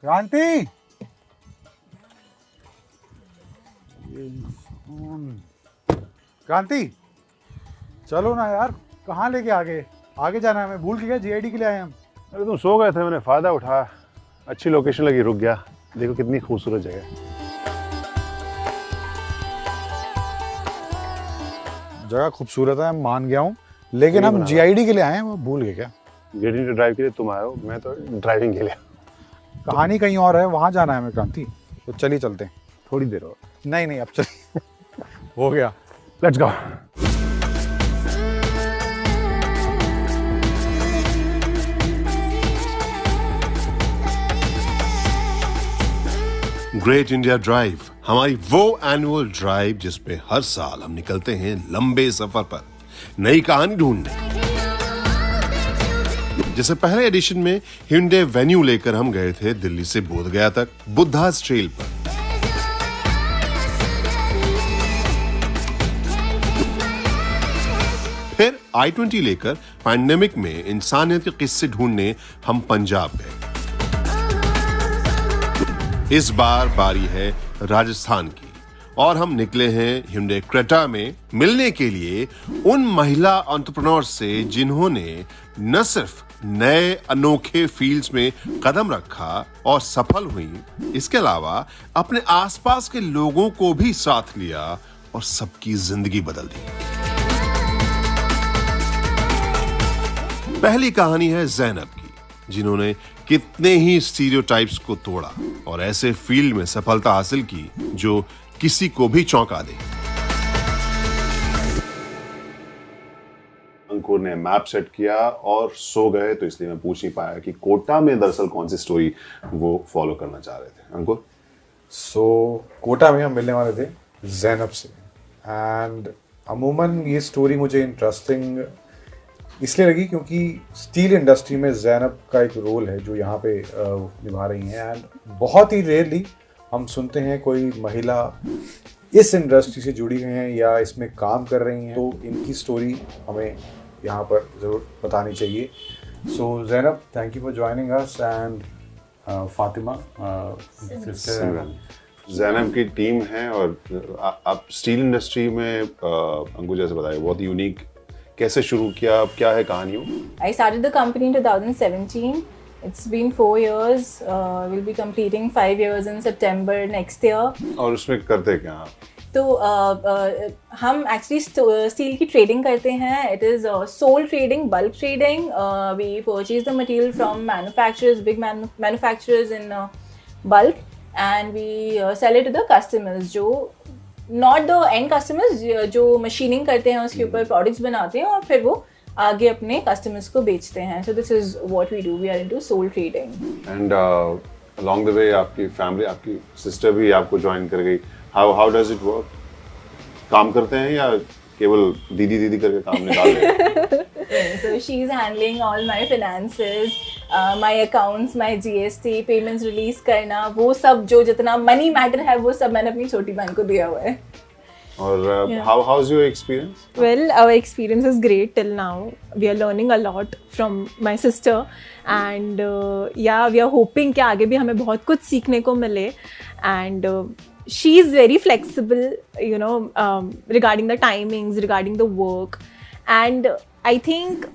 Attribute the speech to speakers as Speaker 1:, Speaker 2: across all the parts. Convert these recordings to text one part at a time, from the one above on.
Speaker 1: क्रांति, क्रांति, चलो ना यार, कहाँ लेके आगे जाना है? मैं भूल गया, जीआईडी के लिए आए हम।
Speaker 2: अरे तुम सो गए थे, मैंने फायदा उठाया। अच्छी लोकेशन लगी, रुक गया। देखो कितनी खूबसूरत जगह है।
Speaker 1: जगह खूबसूरत है, मान गया हूँ, लेकिन हम जीआईडी के लिए आए हैं, वो भूल गए क्या?
Speaker 2: गेटिंग टू ड्राइव के लिए तुम आए हो, मैं तो ड्राइविंग के लिए।
Speaker 1: कहानी कहीं और है, वहाँ जाना है हमें क्रांति। तो चलिए चलते हैं।
Speaker 2: थोड़ी देर और।
Speaker 1: नहीं, अब चलिए। हो गया,
Speaker 2: let's go.
Speaker 3: Great India drive हमारी वो एनुअल ड्राइव जिसमें हर साल हम निकलते हैं लंबे सफर पर नई कहानी ढूंढने। जैसे पहले एडिशन में Hyundai Venue लेकर हम गए थे दिल्ली से बोधगया तक बुद्धास ट्रेल पर। फिर i20 लेकर पैंडेमिक में इंसानियत के किस्से ढूंढने हम पंजाब गए। इस बार बारी है राजस्थान की और हम निकले हैं Hyundai Creta में मिलने के लिए उन महिला एंटरप्रेन्योर्स से जिन्होंने न सिर्फ नए अनोखे फील्ड्स में कदम रखा और सफल हुई, इसके अलावा अपने आसपास के लोगों को भी साथ लिया और सबकी जिंदगी बदल दी। पहली कहानी है ज़ैनब की, जिन्होंने कितने ही स्टीरियोटाइप्स को तोड़ा और ऐसे फील्ड में सफलता हासिल की जो किसी को भी चौंका दे।
Speaker 2: अंकुर ने मैप सेट किया और सो गए, तो इसलिए मैं पूछ नहीं पाया कि कोटा में दरअसल कौन सी स्टोरी वो फॉलो करना चाह रहे थे। अंकुर,
Speaker 1: कोटा में हम मिलने वाले थे ज़ैनब से, एंड अमूमन ये स्टोरी मुझे इंटरेस्टिंग इसलिए लगी क्योंकि स्टील इंडस्ट्री में ज़ैनब का एक रोल है जो यहाँ पे निभा रही हैं, एंड बहुत ही रेयरली हम सुनते हैं कोई महिला इस इंडस्ट्री से जुड़ी हुई हैं या इसमें काम कर रही हैं, तो इनकी स्टोरी हमें यहाँ पर ज़रूर बतानी चाहिए। So Zainab, thank you for joining us, and Fatima
Speaker 2: Zainab की टीम है और आप स्टील इंडस्ट्री में अंकुर जैसे बताया बहुत यूनिक, कैसे शुरू किया, अब क्या है कहानी?
Speaker 4: I started the company in 2017. It's been 4 years. We'll be completing 5 years in September next year.
Speaker 2: और उसमें करते क्या आप?
Speaker 4: तो हम एक्चुअली स्टील की ट्रेडिंग करते हैं. It is sole trading, bulk trading. We purchase the material from manufacturers, big manufacturers in bulk, and we sell it to the customers, जो नॉट द एंड कस्टमर्स, जो मशीनिंग करते हैं उसके ऊपर products बनाते हैं और फिर वो आगे अपने कस्टमर्स को बेचते हैं. So this is what we do. We are into sole trading.
Speaker 2: And along the way आपकी फैमिली, आपकी सिस्टर भी आपको ज्वाइन कर गई. How does it work? काम करते हैं या केवल दीदी दीदी करके काम निकाल रहे हैं?
Speaker 4: So she is handling all my finances, my accounts, my GST, payments release करना, वो सब जो जितना money matter है वो सब मैंने अपनी छोटी बहन को दिया हुआ है.
Speaker 2: और how's your experience?
Speaker 5: Well, our experience is great till now. We are learning a lot from my sister, and yeah, we are hoping कि आगे भी हमें बहुत कुछ सीखने को मिले. And she is very flexible, you know, regarding the timings, regarding the work, and I think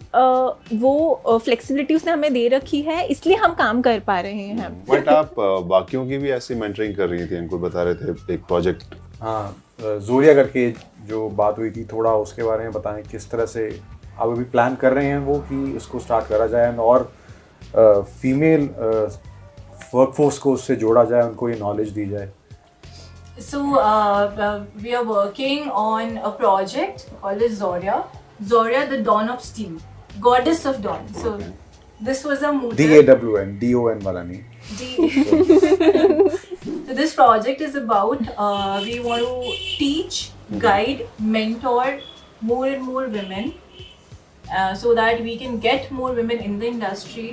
Speaker 5: वो फ्लेक्सिबिलिटी उसने हमें दे रखी है, इसलिए हम काम कर पा रहे हैं.
Speaker 2: बट आप बाकियों की भी ऐसी मेंटरिंग कर रही थी, इनको बता रहे थे एक प्रोजेक्ट.
Speaker 1: हाँ, जोरिया करके जो बात हुई थी, थोड़ा उसके बारे में बताएं. किस तरह से आप अभी प्लान कर रहे हैं वो कि उसको स्टार्ट करा जाए और फीमेल वर्कफोर्स को उससे जोड़ा जाए, उनको ये नॉलेज दी जाए.
Speaker 4: So we are working on a project called Zoria, the Dawn of Steel, Goddess of Dawn. So this was a movie.
Speaker 1: DAWN, DON वाला नहीं.
Speaker 4: So this project is about we want to teach, guide, mentor more and more women, so that we can get more women in the industry.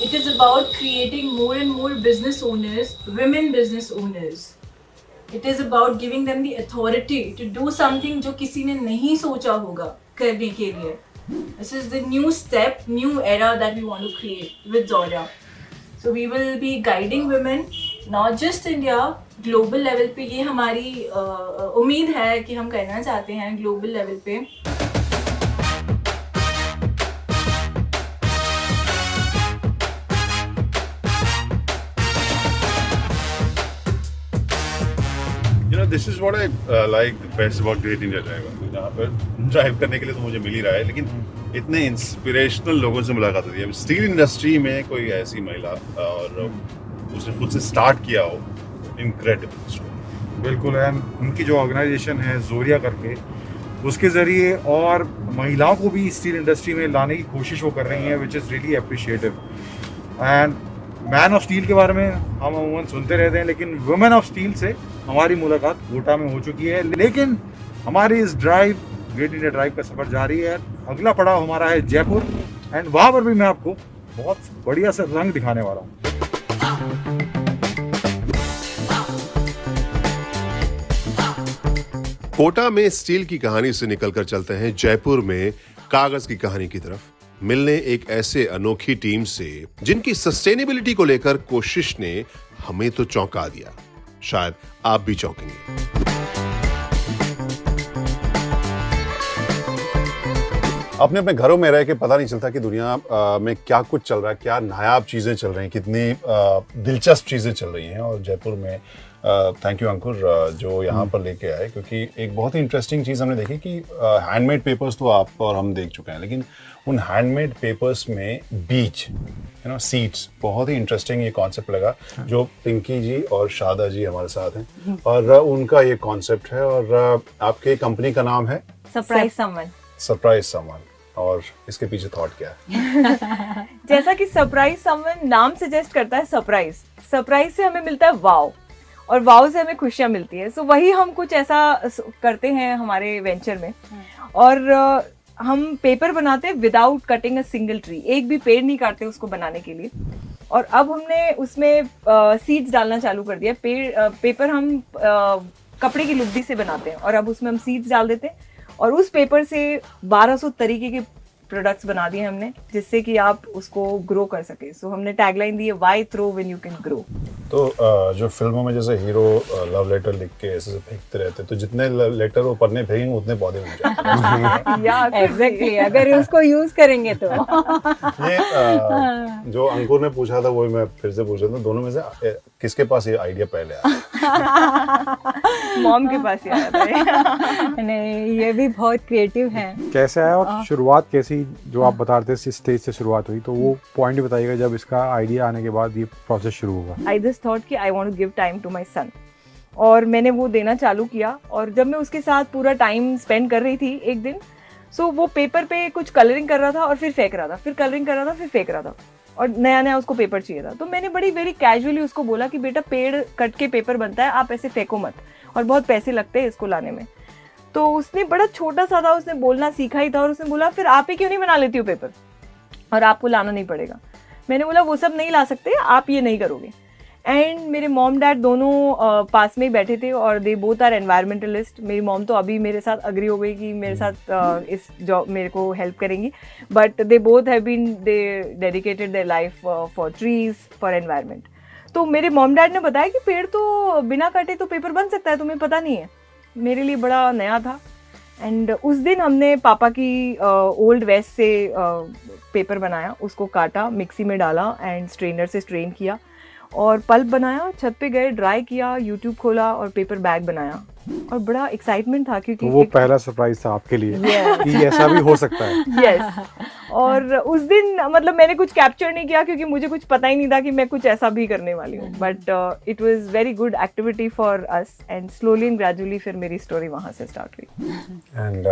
Speaker 4: It is about creating more and more business owners, women business owners. It is about giving them the authority to do something जो किसी ने नहीं सोचा होगा करने के लिए. This is the new step, new era that we want to create with Zoria. So we will be guiding women, not just India, global level पे. ये हमारी उम्मीद है कि हम करना चाहते हैं global level पे.
Speaker 3: You know, this is what I like best about Great India Drive. जहाँ पर ड्राइव करने के लिए तो मुझे मिल ही रहा है, लेकिन इतने इंस्पिरेशनल लोगों से मुलाकात होती है. स्टील इंडस्ट्री में कोई ऐसी महिला और उसने खुद से स्टार्ट किया हो, इनक्रेडिबल स्टोरी.
Speaker 1: बिल्कुल. एंड उनकी जो ऑर्गेनाइजेशन है जोरिया करके, उसके ज़रिए और महिलाओं को भी स्टील इंडस्ट्री में लाने की कोशिश वो कर रही हैं, which is really appreciative. And man of steel के बारे में हम अमूमन सुनते रहते हैं, लेकिन वुमेन ऑफ स्टील से हमारी मुलाकात कोटा में हो चुकी है. लेकिन हमारी इस ड्राइव, ग्रेट इंडिया ड्राइव का सफ़र जारी है. अगला पड़ाव हमारा है जयपुर, एंड वहाँ पर भी मैं आपको बहुत बढ़िया सा रंग दिखाने वाला हूँ.
Speaker 3: कोटा में स्टील की कहानी से निकलकर चलते हैं जयपुर में कागज की कहानी की तरफ, मिलने एक ऐसे अनोखी टीम से जिनकी सस्टेनेबिलिटी को लेकर कोशिश ने हमें तो चौंका दिया. शायद आप भी चौंकेंगे.
Speaker 2: अपने अपने घरों में रह के पता नहीं चलता कि दुनिया में क्या कुछ चल रहा है, क्या नायाब चीज़ें चल रही हैं, कितनी दिलचस्प चीज़ें चल रही हैं. और जयपुर में थैंक यू अंकुर जो यहाँ पर लेके आए, क्योंकि एक बहुत ही इंटरेस्टिंग चीज़ हमने देखी कि हैंडमेड पेपर्स तो आप और हम देख चुके हैं, लेकिन उन हैंडमेड पेपर्स में बीज, सीड्स, बहुत ही इंटरेस्टिंग ये कॉन्सेप्ट लगा. जो पिंकी जी और शादा जी हमारे साथ हैं और उनका ये कॉन्सेप्ट है. और आपके कंपनी का नाम है सरप्राइज समवन. और इसके पीछे थॉट क्या है?
Speaker 5: जैसा कि सरप्राइज समवन नाम सजेस्ट करता है, सरप्राइज से हमें मिलता है वाव, और वाव से हमें खुशियां मिलती है. सो वही हम कुछ ऐसा करते हैं हमारे वेंचर में. और हम पेपर बनाते हैं without cutting a single tree. एक भी पेड़ नहीं काटते उसको बनाने के लिए. और अब हमने उसमें सीड्स डालना चालू कर दिया. पेपर हम कपड़े की लुगदी से बनाते हैं, और अब उसमें हम सीड्स डाल देते हैं, और उस पेपर से 1200 तरीके के प्रोडक्ट्स बना दिए हमने, जिससे कि आप उसको ग्रो कर सके. सो हमने टैगलाइन दी है, why throw when you can grow.
Speaker 2: तो जो फिल्मों में जैसे हीरो लव लेटर लिख के ऐसे फेंकते रहते, तो जितने लेटर वो पढ़ने फेंकेंगे उतने पौधे हो जाएंगे.
Speaker 5: या
Speaker 6: एग्जैक्टली, अगर उसको यूज करेंगे तो.
Speaker 2: ये जो अंकुर ने पूछा था वो मैं फिर से पूछ रहा था, दोनों में से किसके पास ये आइडिया पहले आया?
Speaker 5: मॉम के पास ही आया था.
Speaker 6: नहीं, ये भी बहुत क्रिएटिव है.
Speaker 1: कैसे आया और शुरुआत कैसी, जो आप बता रहे थे स्टेज से शुरुआत हुई, तो वो पॉइंट बताइएगा जब इसका आइडिया आने के बाद ये प्रोसेस शुरू होगा.
Speaker 5: आई जस्ट थॉट कि I want to give time to my son, और मैंने वो देना चालू किया. और जब मैं उसके साथ पूरा टाइम स्पेंड कर रही थी एक दिन, सो वो पेपर पे कुछ कलरिंग कर रहा था और फिर फेंक रहा था, फिर कलरिंग कर रहा था, फिर फेंक रहा था, और नया नया उसको पेपर चाहिए था. तो मैंने बड़ी वेरी कैजुअली उसको बोला कि बेटा पेड़ कट के पेपर बनता है, आप ऐसे फेंको मत, और बहुत पैसे लगते हैं इसको लाने में. तो उसने बड़ा छोटा सा था, उसने बोलना सीखा ही था, और उसने बोला फिर आप ही क्यों नहीं बना लेती हो पेपर, और आपको लाना नहीं पड़ेगा. मैंने बोला वो सब नहीं ला सकते, आप ये नहीं करोगे. एंड मेरे मॉम डैड दोनों पास में ही बैठे थे, और दे बोथ आर एनवायरमेंटलिस्ट. मेरी मॉम तो अभी मेरे साथ अग्री हो गई कि मेरे साथ इस जॉब मेरे को हेल्प करेंगी, but they both have been, they dedicated their life for trees, for environment. तो मेरे मॉम डैड ने बताया कि पेड़ तो बिना काटे तो पेपर बन सकता है, तुम्हें पता नहीं है. मेरे लिए बड़ा नया था. एंड उस दिन हमने पापा की ओल्ड वेस्ट से पेपर बनाया, उसको काटा, मिक्सी में डाला एंड स्ट्रेनर से स्ट्रेन किया, और पल्प बनाया, छत पे गए, ड्राई किया, यूट्यूब खोला और पेपर बैग बनाया. और बड़ा एक्साइटमेंट था, क्योंकि
Speaker 1: तो वो पहला सरप्राइज था आपके लिए कि ऐसा भी हो सकता है.
Speaker 5: यस. और उस दिन मतलब मैंने कुछ कैप्चर नहीं किया, क्योंकि मुझे कुछ पता ही नहीं था कि मैं कुछ ऐसा भी करने वाली हूँ. But it was very good activity for us, and slowly and gradually फिर मेरी स्टोरी वहाँ से स्टार्ट हुई.
Speaker 2: And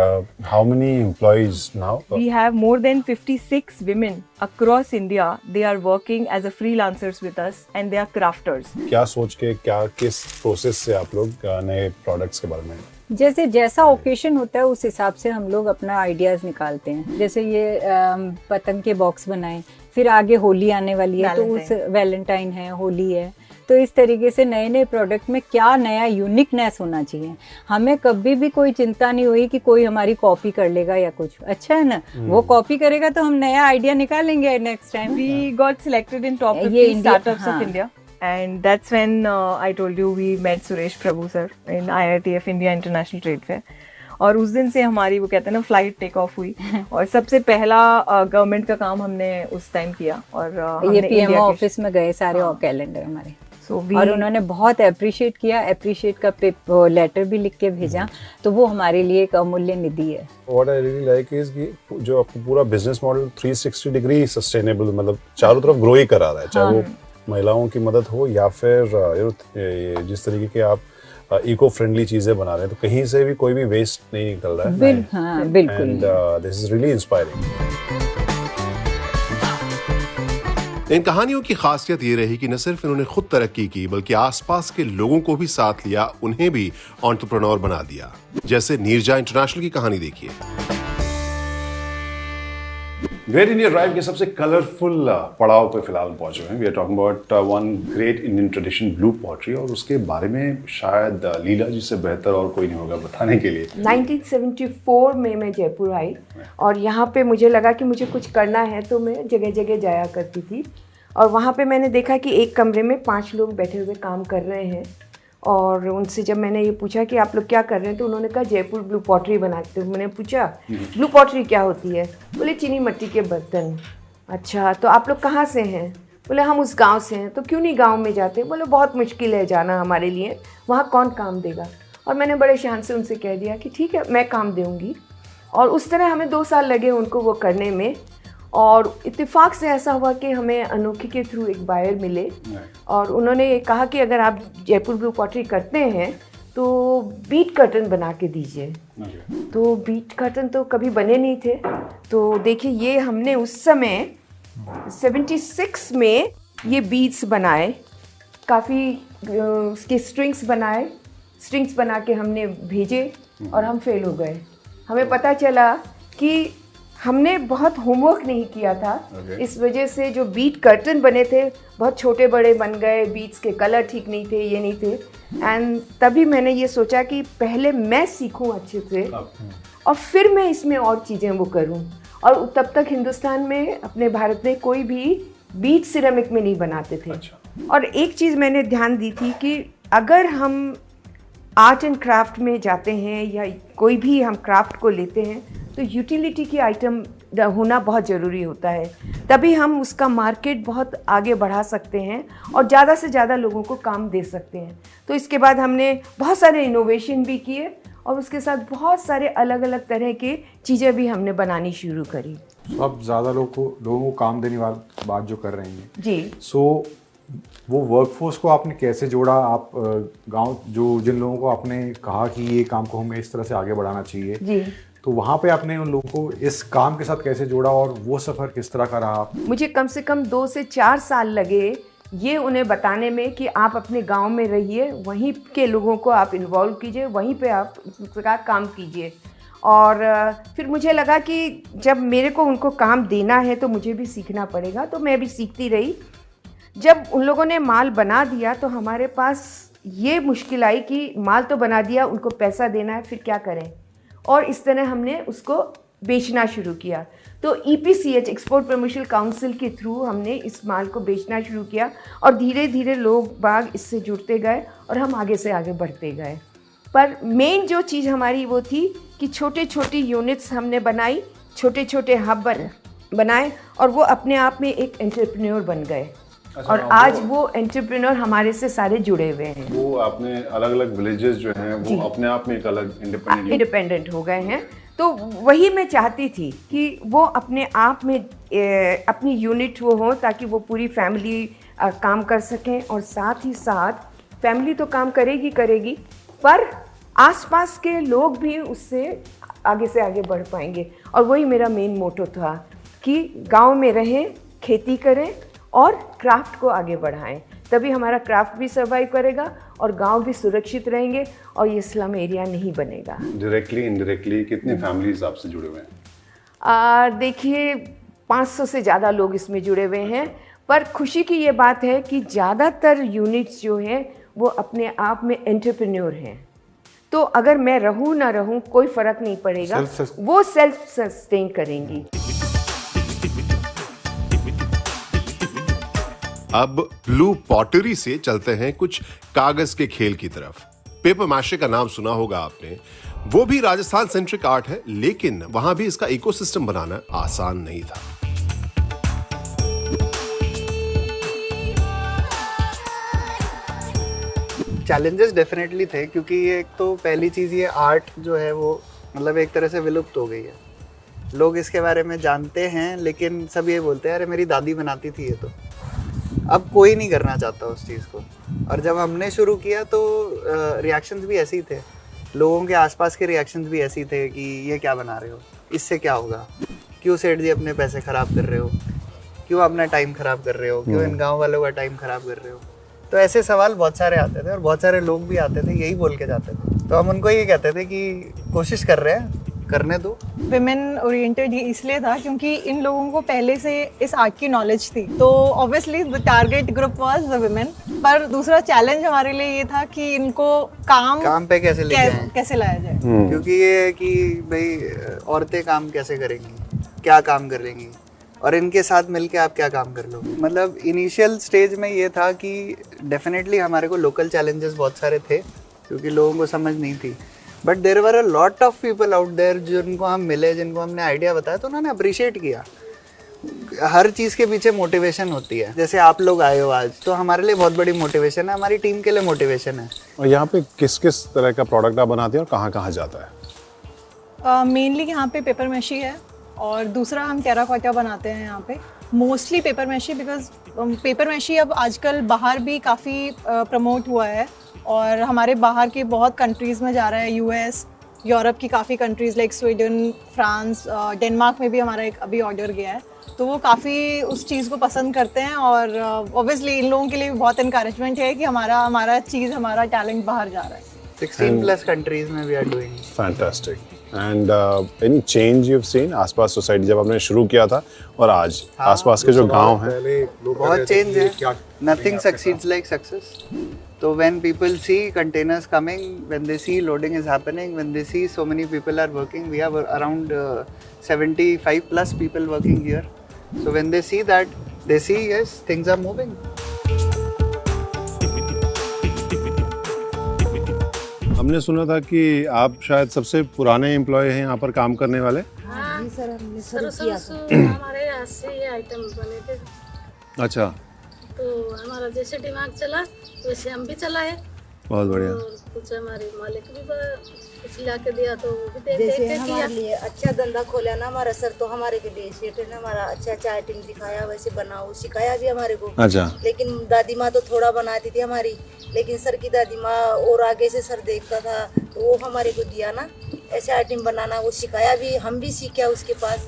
Speaker 2: how many employees now?
Speaker 5: We have more than 56 women across India. They are working as a freelancers with us, and they are crafters.
Speaker 2: क्या सोच के, क्या किस प्रोसेस से आप लोग नए प्रोडक्ट्स के बारे में?
Speaker 6: जैसा ओकेशन होता है उस हिसाब से हम लोग अपना आइडियाज निकालते हैं. जैसे ये पतंग के बॉक्स बनाए, फिर आगे होली आने वाली है, तो उस वैलेंटाइन है, होली है, तो इस तरीके से नए नए प्रोडक्ट में क्या नया यूनिकनेस होना चाहिए। हमें कभी भी कोई चिंता नहीं हुई कि कोई हमारी कॉपी कर लेगा या कुछ, अच्छा है ना, वो कॉपी करेगा तो हम नया आइडिया निकालेंगे next time.
Speaker 5: We got selected in top
Speaker 6: ये
Speaker 5: 50
Speaker 6: India-
Speaker 5: startups
Speaker 6: हाँ.
Speaker 5: of India. And that's when I told you we met Suresh Prabhu sir in IITF India International Trade Fair. और उस दिन से हमारी वो कहते हैं ना फ्लाइट टेक ऑफ हुई और सबसे पहला गवर्नमेंट का काम हमने उस टाइम किया। और
Speaker 6: ये पीएमओ ऑफिस में गए सारे और कैलेंडर हमारे, और उन्होंने बहुत अप्रिशिएट किया, अप्रिशिएट का लेटर भी लिख के भेजा, तो वो हमारे लिए एक अमूल्य निधि है।
Speaker 2: What I really like is कि जो आपका पूरा बिजनेस मॉडल 360 डिग्री सस्टेनेबल, मतलब चारों तरफ ग्रो ही करा रहा है, चाहे वो महिलाओं की मदद हो या फिर ये जिस तरीके के आप इको फ्रेंडली चीजें बना रहे हैं, तो कहीं से भी कोई भी वेस्ट नहीं निकल रहा है।
Speaker 6: हाँ बिल्कुल।
Speaker 2: And this is really inspiring.
Speaker 3: इन कहानियों की खासियत ये रही कि न सिर्फ इन्होंने खुद तरक्की की बल्कि आसपास के लोगों को भी साथ लिया, उन्हें भी एंटरप्रेन्योर बना दिया। जैसे नीरजा इंटरनेशनल की कहानी देखिए।
Speaker 2: ग्रेट इंडिया ड्राइव के सबसे कलरफुल पड़ाव पे फिलहाल पहुंचे हैं। We are talking about one great Indian tradition blue pottery, और उसके बारे में शायद लीला जी से बेहतर और कोई नहीं होगा बताने के लिए।
Speaker 7: 1974 में मैं जयपुर आई और यहाँ पे मुझे लगा कि मुझे कुछ करना है, तो मैं जगह जगह जाया करती थी। और वहाँ पे मैंने देखा कि एक कमरे में 5 लोग बैठे हुए काम कर रहे हैं, और उनसे जब मैंने ये पूछा कि आप लोग क्या कर रहे हैं, तो उन्होंने कहा जयपुर ब्लू पॉटरी बनाते हैं। मैंने पूछा ब्लू पॉटरी क्या होती है? बोले चीनी मिट्टी के बर्तन। अच्छा, तो आप लोग कहाँ से हैं? बोले हम उस गांव से हैं। तो क्यों नहीं गांव में जाते? बोले बहुत मुश्किल है जाना हमारे लिए, वहाँ कौन काम देगा? और मैंने बड़े शान से उनसे कह दिया कि ठीक है मैं काम दूँगी। और उस तरह हमें 2 साल लगे उनको वो करने में, और इत्तेफाक से ऐसा हुआ कि हमें अनोखी के थ्रू एक बायर मिले, और उन्होंने कहा कि अगर आप जयपुर ब्लू पॉटरी करते हैं तो बीट कर्टन बना के दीजिए। तो बीट कर्टन तो कभी बने नहीं थे, तो देखिए ये हमने उस समय 76 में ये बीड्स बनाए, काफ़ी उसके स्ट्रिंग्स बनाए, स्ट्रिंग्स बना के हमने भेजे और हम फेल हो गए। हमें पता चला कि हमने बहुत होमवर्क नहीं किया था, इस वजह से जो बीट कर्टन बने थे बहुत छोटे बड़े बन गए, बीट्स के कलर ठीक नहीं थे, ये नहीं थे। एंड तभी मैंने ये सोचा कि पहले मैं सीखूं अच्छे से और फिर मैं इसमें और चीज़ें वो करूं। और तब तक हिंदुस्तान में, अपने भारत में कोई भी बीट सिरेमिक में नहीं बनाते थे। और एक चीज़ मैंने ध्यान दी थी कि अगर हम आर्ट एंड क्राफ्ट में जाते हैं या कोई भी हम क्राफ्ट को लेते हैं, तो यूटिलिटी की आइटम होना बहुत ज़रूरी होता है, तभी हम उसका मार्केट बहुत आगे बढ़ा सकते हैं और ज़्यादा से ज़्यादा लोगों को काम दे सकते हैं। तो इसके बाद हमने बहुत सारे इनोवेशन भी किए और उसके साथ बहुत सारे अलग अलग तरह के चीज़ें भी हमने बनानी शुरू करी।
Speaker 1: अब ज़्यादा लोगों को काम देने वाली बात जो कर रही हैं
Speaker 7: जी,
Speaker 1: सो वो वर्कफोर्स को आपने कैसे जोड़ा? आप गांव जो जिन लोगों को आपने कहा कि ये काम को हमें इस तरह से आगे बढ़ाना चाहिए
Speaker 7: जी,
Speaker 1: तो वहाँ पे आपने उन लोगों को इस काम के साथ कैसे जोड़ा और वो सफ़र किस तरह का रहा?
Speaker 7: मुझे कम से कम 2 से 4 साल लगे ये उन्हें बताने में कि आप अपने गांव में रहिए, वहीं के लोगों को आप इन्वॉल्व कीजिए, वहीं पे आप उसका काम कीजिए। और फिर मुझे लगा कि जब मेरे को उनको काम देना है तो मुझे भी सीखना पड़ेगा, तो मैं भी सीखती रही। जब उन लोगों ने माल बना दिया तो हमारे पास ये मुश्किल आई कि माल तो बना दिया, उनको पैसा देना है, फिर क्या करें? और इस तरह हमने उसको बेचना शुरू किया। तो EPCH, एक्सपोर्ट प्रमोशन काउंसिल के थ्रू हमने इस माल को बेचना शुरू किया और धीरे धीरे लोग बाग इससे जुड़ते गए और हम आगे से आगे बढ़ते गए। पर मेन जो चीज़ हमारी वो थी कि छोटे छोटे यूनिट्स हमने बनाई, छोटे छोटे हब बनाए और वो अपने आप में एक एंटरप्रेन्योर बन गए। और आज वो एंटरप्रेन्योर हमारे से सारे जुड़े हुए हैं।
Speaker 2: वो आपने अलग अलग विलेजेस जो हैं वो अपने आप में एक अलग
Speaker 7: इंडिपेंडेंट हो गए हैं। तो वही मैं चाहती थी कि वो अपने आप में अपनी यूनिट वो हो, ताकि वो पूरी फैमिली काम कर सकें, और साथ ही साथ फैमिली तो काम करेगी पर आसपास के लोग भी उससे आगे से आगे बढ़ पाएंगे। और वही मेरा मेन मोटो था कि गांव में रहें, खेती करें और क्राफ्ट को आगे बढ़ाएं, तभी हमारा क्राफ्ट भी सर्वाइव करेगा और गांव भी सुरक्षित रहेंगे और ये स्लम एरिया नहीं बनेगा।
Speaker 2: डायरेक्टली इनडायरेक्टली कितनी फैमिलीज आपसे जुड़े हुए हैं?
Speaker 7: देखिए 500 से ज़्यादा लोग इसमें जुड़े हुए हैं, पर खुशी की ये बात है कि ज़्यादातर यूनिट्स जो हैं वो अपने आप में एंटरप्रेन्योर हैं। तो अगर मैं रहूँ ना रहूँ कोई फ़र्क नहीं पड़ेगा, वो सेल्फ सस्टेन करेंगी।
Speaker 3: अब ब्लू पॉटरी से चलते हैं कुछ कागज के खेल की तरफ। पेपर मैशे का नाम सुना होगा आपने। वो भी राजस्थान सेंट्रिक आर्ट है, लेकिन वहां भी इसका इकोसिस्टम बनाना आसान नहीं था।
Speaker 8: चैलेंजेस डेफिनेटली थे, क्योंकि ये एक तो पहली चीज़, ये आर्ट जो है वो मतलब एक तरह से विलुप्त हो गई है। लोग इसके बारे में जानते हैं लेकिन सब ये बोलते हैं अरे मेरी दादी बनाती थी ये, तो अब कोई नहीं करना चाहता उस चीज़ को। और जब हमने शुरू किया तो रिएक्शंस भी ऐसे ही थे, लोगों के आसपास के रिएक्शंस भी ऐसे ही थे कि ये क्या बना रहे हो, इससे क्या होगा, क्यों सेठ जी अपने पैसे ख़राब कर रहे हो, क्यों अपना टाइम ख़राब कर रहे हो, क्यों इन गाँव वालों का टाइम ख़राब कर रहे हो। तो ऐसे सवाल बहुत सारे आते थे और बहुत सारे लोग भी आते थे यही बोल के जाते थे। तो हम उनको ये कहते थे कि कोशिश कर रहे हैं, करने दो।
Speaker 5: विमेन ओरिएंटेड इसलिए था क्योंकि इन लोगों को पहले से इस आर्ट की नॉलेज थी, तो obviously the target group was the women. पर दूसरा चैलेंज हमारे लिए ये था कि इनको काम
Speaker 8: पे कैसे लेके आएं,
Speaker 5: कैसे लाया जाए।
Speaker 8: क्योंकि ये है कि भाई औरतें काम कैसे करेंगी, क्या काम करेंगी, और इनके साथ मिलके आप क्या काम कर लो। मतलब इनिशियल स्टेज में ये था कि डेफिनेटली हमारे को लोकल चैलेंजेस बहुत सारे थे क्योंकि लोगों को समझ नहीं थी, but there were a lot of people out there जिनको हम मिले, जिनको हमने आइडिया बताया तो उन्होंने अप्रिशिएट किया। हर चीज़ के पीछे मोटिवेशन होती है। जैसे आप लोग आए हो आज, तो हमारे लिए बहुत बड़ी मोटिवेशन है, हमारी टीम के लिए मोटिवेशन है।
Speaker 2: और यहाँ पे किस किस तरह का प्रोडक्ट आप बनाते हैं और कहाँ कहाँ जाता है?
Speaker 5: मेनली यहाँ पे पेपर मैशी है और दूसरा हम टेराकोटा बनाते हैं यहाँ पे, mostly paper meshy, because paper meshy अब आजकल बाहर भी काफ़ी प्रमोट हुआ है और हमारे बाहर के बहुत कंट्रीज़ में जा रहा है, यूएस, यूरोप की काफ़ी countries like Sweden, France, Denmark में भी हमारा एक अभी ऑर्डर गया है, तो वो काफ़ी उस चीज़ को पसंद करते हैं और ऑब्वियसली इन लोगों के लिए भी बहुत इनकरेजमेंट है कि हमारा चीज़, हमारा टैलेंट बाहर जा रहा है।
Speaker 8: 16+ कंट्रीज में we are doing.
Speaker 2: Fantastic. And any change you have seen आसपास सोसाइटी जब आपने शुरू किया था और आज आसपास के जो गांव हैं?
Speaker 8: बहुत चेंज है। Nothing succeeds like success. So when people see containers coming, when they see loading is happening, when they see so many people are working, we have around 75+ people working here. So when they see that, they see yes, things are moving.
Speaker 2: हमने सुना था कि आप शायद सबसे पुराने employ हैं यहाँ पर काम करने वाले।
Speaker 9: हाँ, हमारे यहाँ से ये आइटम बने थे।
Speaker 2: अच्छा,
Speaker 9: तो हमारा जैसे दिमाग चला वैसे हम भी चलाए।
Speaker 2: बहुत बढ़िया।
Speaker 9: और कुछ हमारे मालिक भी कुछ ला के दिया तो वो भी देख
Speaker 10: जैसे हमारे लिए अच्छा धंधा खोला ना हमारा सर, तो हमारे के लिए सेठ ने हमारा अच्छा आइटम दिखाया, वैसे बनाओ सिखाया भी हमारे को।
Speaker 2: अच्छा।
Speaker 10: लेकिन दादी माँ तो थोड़ा बनाती थी हमारी, लेकिन सर की दादी माँ और आगे से सर देखता था तो वो हमारे को दिया ना ऐसे आइटम बनाना, वो सिखाया भी, हम भी सीखा उसके पास।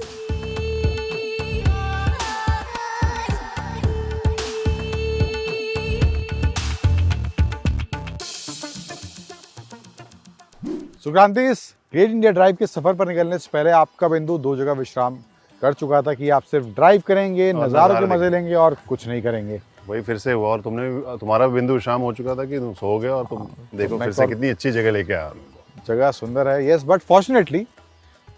Speaker 1: सुक्रांति, इस ग्रेट इंडिया ड्राइव के सफर पर निकलने से पहले आपका बिंदु दो जगह विश्राम कर चुका था कि आप सिर्फ ड्राइव करेंगे, नज़ारों के मजे लेंगे और कुछ नहीं करेंगे।
Speaker 2: वही फिर से हुआ और तुम्हारा बिंदु शाम हो चुका था कि तुम सो गए और तुम देखो फिर से कितनी अच्छी जगह लेके आया।
Speaker 1: जगह सुंदर है, यस, बट फॉर्चुनेटली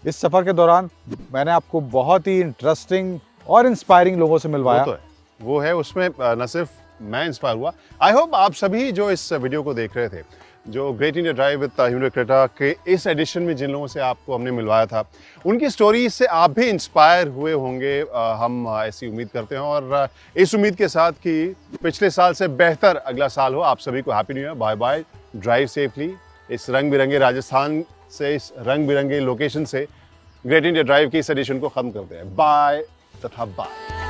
Speaker 1: इस सफर के दौरान मैंने आपको बहुत ही इंटरेस्टिंग और इंस्पायरिंग लोगों से मिलवाया।
Speaker 2: वो तो है, वो है, उसमें न सिर्फ मैं इंस्पायर हुआ, आई होप आप सभी जो इस वीडियो को देख रहे थे, जो great India drive with Hyundai Creta के इस एडिशन में जिन लोगों से आपको हमने मिलवाया था, उनकी स्टोरी से आप भी इंस्पायर हुए होंगे, हम ऐसी उम्मीद करते हैं। और इस उम्मीद के साथ कि पिछले साल से बेहतर अगला साल हो, आप सभी को happy new year, bye bye, drive safely. इस रंग बिरंगे राजस्थान से, इस रंग बिरंगे लोकेशन से ग्रेट इंडिया ड्राइव की इस एडिशन को ख़त्म करते हैं। बाय तथा बाय।